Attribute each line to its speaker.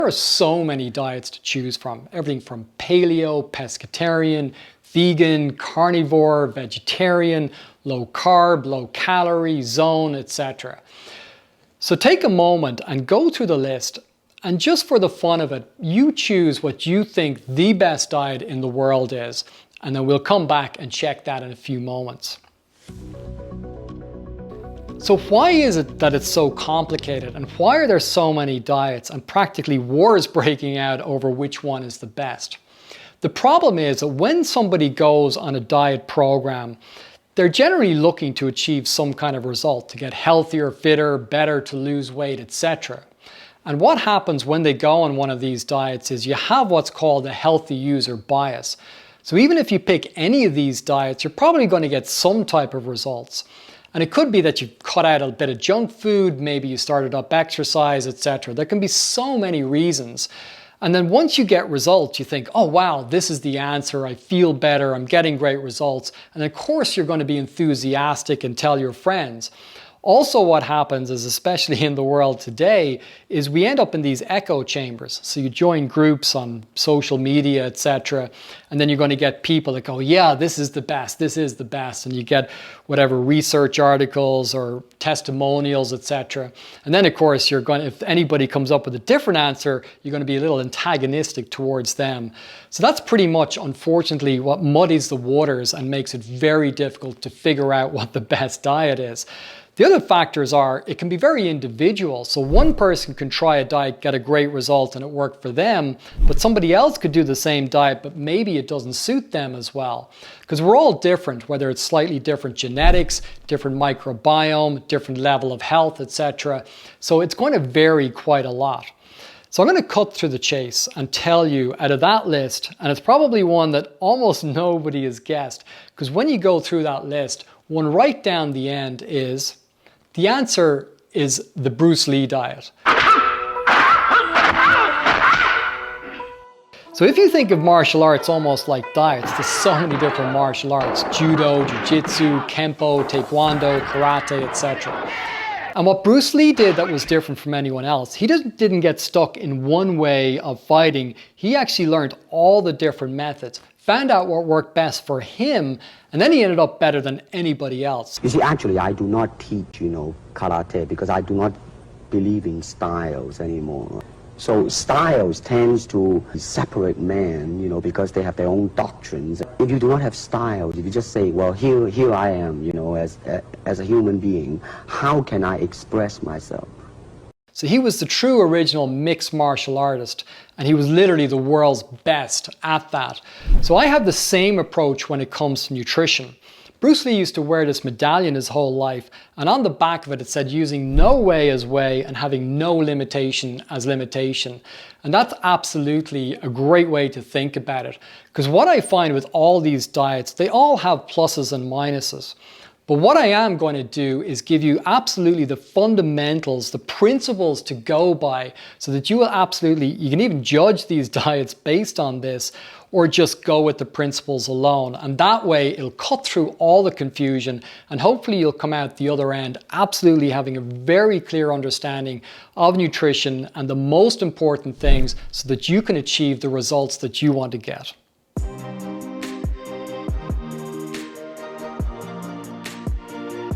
Speaker 1: There are so many diets to choose from, everything from paleo, pescatarian, vegan, carnivore, vegetarian, low carb, low calorie, zone, etc. So take a moment and go through the list, and just for the fun of it, you choose what you think the best diet in the world is, and then we'll come back and check that in a few moments. So why is it that it's so complicated, and why are there so many diets and practically wars breaking out over which one is the best? The problem is that when somebody goes on a diet program, they're generally looking to achieve some kind of result, to get healthier, fitter, better, to lose weight, etc. And what happens when they go on one of these diets is you have what's called a healthy user bias. So even if you pick any of these diets, you're probably going to get some type of results. And it could be that you cut out a bit of junk food, maybe you started up exercise, etc. There can be so many reasons. And then once you get results, you think, oh wow, this is the answer, I feel better, I'm getting great results. And of course you're going to be enthusiastic and tell your friends. Also what happens is, especially in the world today, is we end up in these echo chambers. So you join groups on social media, etc. And then you're going to get people that go, yeah, this is the best, this is the best. And you get whatever research articles or testimonials, etc. And then of course, if anybody comes up with a different answer, you're going to be a little antagonistic towards them. So that's pretty much, unfortunately, what muddies the waters and makes it very difficult to figure out what the best diet is. The other factors are, it can be very individual. So one person can try a diet, get a great result, and it worked for them, but somebody else could do the same diet, but maybe it doesn't suit them as well. Because we're all different, whether it's slightly different genetics, different microbiome, different level of health, etc. So it's going to vary quite a lot. So I'm going to cut through the chase and tell you out of that list, and it's probably one that almost nobody has guessed, because when you go through that list, one right down the end is, the answer is the Bruce Lee diet. So if you think of martial arts almost like diets, there's so many different martial arts: judo, jiu-jitsu, kempo, taekwondo, karate, etc. And what Bruce Lee did that was different from anyone else, he didn't get stuck in one way of fighting. He actually learned all the different methods, found out what worked best for him, and then he ended up better than anybody else.
Speaker 2: You see, actually, I do not teach, karate, because I do not believe in styles anymore. So styles tends to separate men, because they have their own doctrines. If you do not have styles, if you just say, well, here I am, as a human being, how can I express myself?
Speaker 1: So he was the true original mixed martial artist, and he was literally the world's best at that. So I have the same approach when it comes to nutrition. Bruce Lee used to wear this medallion his whole life, and on the back of it, it said using no way as way and having no limitation as limitation. And that's absolutely a great way to think about it, because what I find with all these diets, they all have pluses and minuses. But what I am going to do is give you absolutely the fundamentals, the principles to go by, so that you can even judge these diets based on this, or just go with the principles alone. And that way it'll cut through all the confusion, and hopefully you'll come out the other end absolutely having a very clear understanding of nutrition and the most important things, so that you can achieve the results that you want to get.